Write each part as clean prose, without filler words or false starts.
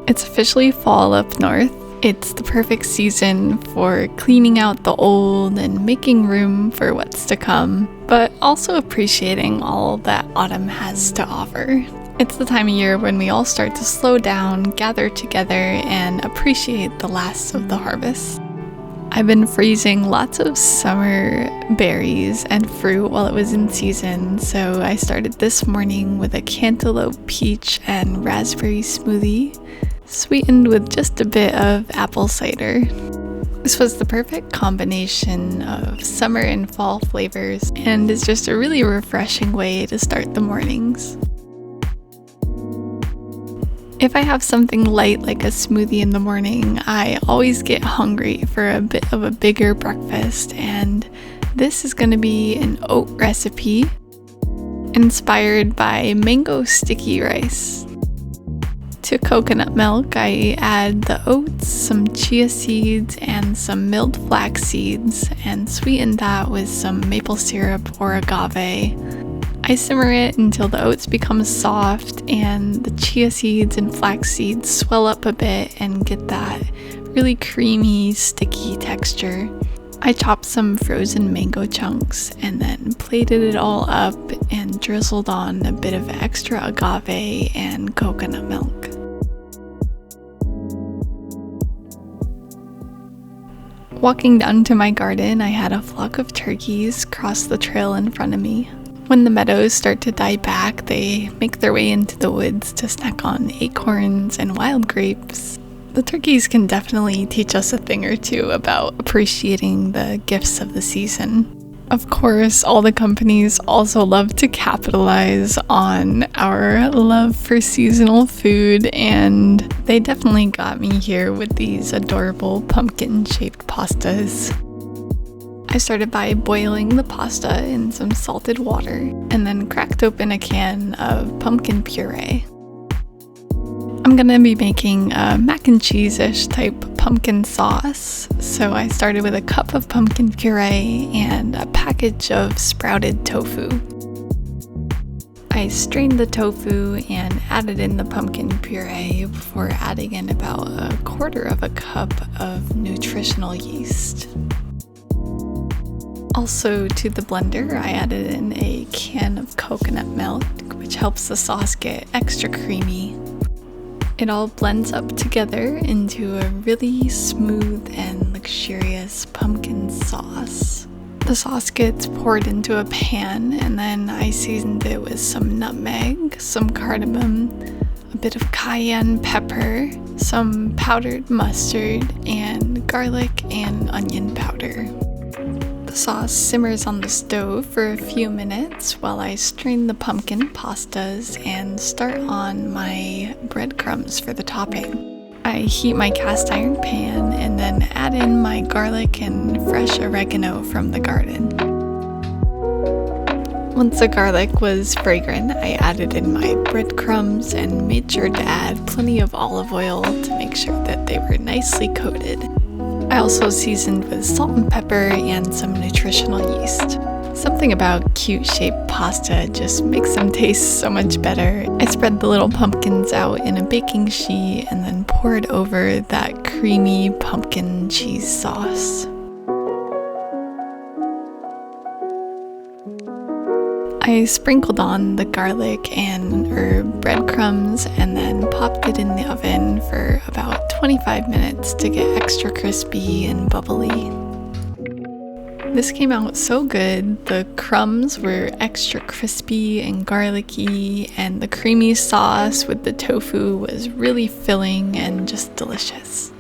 It's officially fall up north. It's the perfect season for cleaning out the old and making room for what's to come, but also appreciating all that autumn has to offer. It's the time of year when we all start to slow down, gather together, and appreciate the last of the harvest. I've been freezing lots of summer berries and fruit while it was in season, so I started this morning with a cantaloupe, peach, and raspberry smoothie, sweetened with just a bit of apple cider. This was the perfect combination of summer and fall flavors, and is just a really refreshing way to start the mornings. If I have something light like a smoothie in the morning, I always get hungry for a bit of a bigger breakfast, and this is going to be an oat recipe inspired by mango sticky rice. To coconut milk, I add the oats, some chia seeds, and some milled flax seeds, and sweeten that with some maple syrup or agave. I simmer it until the oats become soft and the chia seeds and flax seeds swell up a bit and get that really creamy, sticky texture. I chopped some frozen mango chunks and then plated it all up and drizzled on a bit of extra agave and coconut milk. Walking down to my garden, I had a flock of turkeys cross the trail in front of me. When the meadows start to die back, they make their way into the woods to snack on acorns and wild grapes. The turkeys can definitely teach us a thing or two about appreciating the gifts of the season. Of course, all the companies also love to capitalize on our love for seasonal food, and they definitely got me here with these adorable pumpkin-shaped pastas. I started by boiling the pasta in some salted water and then cracked open a can of pumpkin puree. I'm gonna be making a mac and cheese-ish type pumpkin sauce, so I started with a cup of pumpkin puree and a package of sprouted tofu. I strained the tofu and added in the pumpkin puree before adding in about a quarter of a cup of nutritional yeast. Also, to the blender, I added in a can of coconut milk, which helps the sauce get extra creamy. It all blends up together into a really smooth and luxurious pumpkin sauce. The sauce gets poured into a pan, and then I seasoned it with some nutmeg, some cardamom, a bit of cayenne pepper, some powdered mustard, and garlic and onion powder. The sauce simmers on the stove for a few minutes while I strain the pumpkin pastas and start on my breadcrumbs for the topping. I heat my cast iron pan and then add in my garlic and fresh oregano from the garden. Once the garlic was fragrant, I added in my breadcrumbs and made sure to add plenty of olive oil to make sure that they were nicely coated. I also seasoned with salt and pepper and some nutritional yeast. Something about cute-shaped pasta just makes them taste so much better. I spread the little pumpkins out in a baking sheet and then poured over that creamy pumpkin cheese sauce. I sprinkled on the garlic and herb breadcrumbs and then popped it in the oven for about 25 minutes to get extra crispy and bubbly. This came out so good. The crumbs were extra crispy and garlicky, and the creamy sauce with the tofu was really filling and just delicious.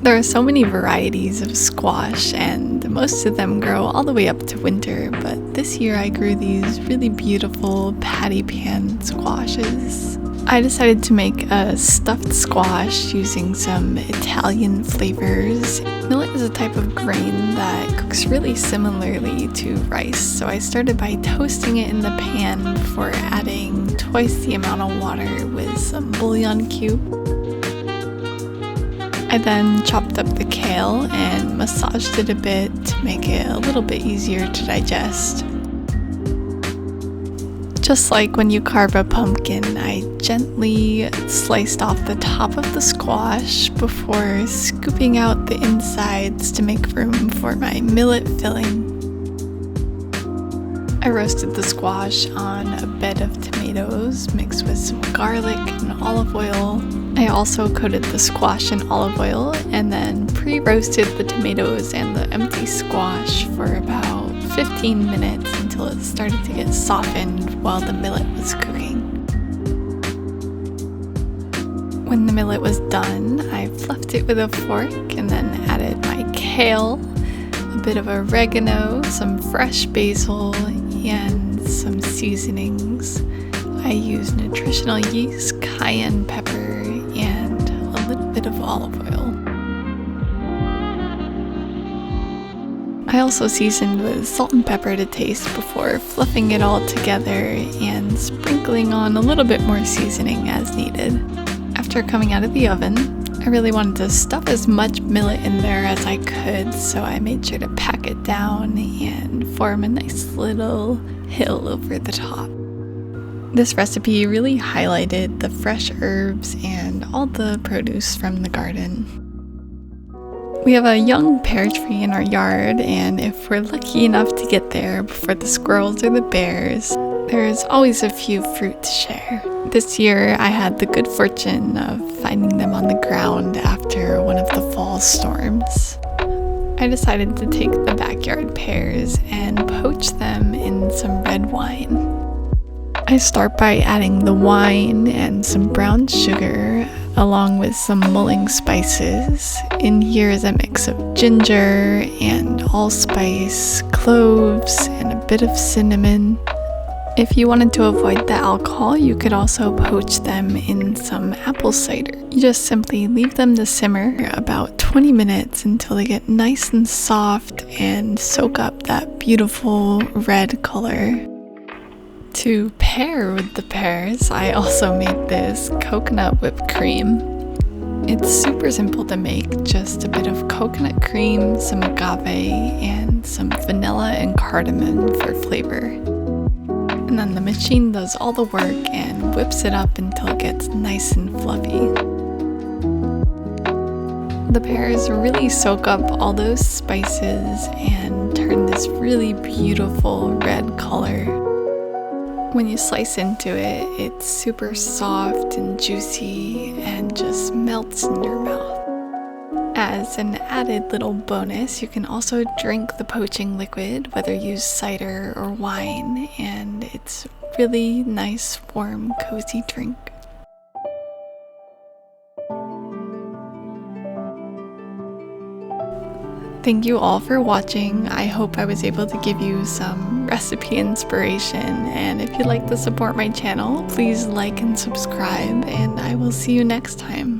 There are so many varieties of squash, and most of them grow all the way up to winter, but this year I grew these really beautiful patty pan squashes. I decided to make a stuffed squash using some Italian flavors. Millet is a type of grain that cooks really similarly to rice, so I started by toasting it in the pan before adding twice the amount of water with some bouillon cube. I then chopped up the kale and massaged it a bit to make it a little bit easier to digest. Just like when you carve a pumpkin, I gently sliced off the top of the squash before scooping out the insides to make room for my millet filling. I roasted the squash on a bed of tomatoes mixed with some garlic and olive oil. I also coated the squash in olive oil and then pre-roasted the tomatoes and the empty squash for about 15 minutes until it started to get softened while the millet was cooking. When the millet was done, I fluffed it with a fork and then added my kale, a bit of oregano, some fresh basil, and some seasonings. I used nutritional yeast, cayenne pepper, and a little bit of olive oil. I also seasoned with salt and pepper to taste before fluffing it all together and sprinkling on a little bit more seasoning as needed. After coming out of the oven, I really wanted to stuff as much millet in there as I could, so I made sure to pack it down and form a nice little hill over the top. This recipe really highlighted the fresh herbs and all the produce from the garden. We have a young pear tree in our yard, and if we're lucky enough to get there before the squirrels or the bears, there's always a few fruit to share. This year, I had the good fortune of finding them on the ground after one of the fall storms. I decided to take the backyard pears and poach them in some red wine. I start by adding the wine and some brown sugar along with some mulling spices. In here is a mix of ginger and allspice, cloves, and a bit of cinnamon. If you wanted to avoid the alcohol, you could also poach them in some apple cider. You just simply leave them to simmer about 20 minutes until they get nice and soft and soak up that beautiful red color. To pair with the pears, I also made this coconut whipped cream. It's super simple to make, just a bit of coconut cream, some agave, and some vanilla and cardamom for flavor. And then the machine does all the work and whips it up until it gets nice and fluffy. The pears really soak up all those spices and turn this really beautiful red color. When you slice into it, it's super soft and juicy and just melts in your mouth. As an added little bonus, you can also drink the poaching liquid, whether you use cider or wine, and it's really nice, warm, cozy drink. Thank you all for watching. I hope I was able to give you some recipe inspiration, and if you'd like to support my channel, please like and subscribe, and I will see you next time.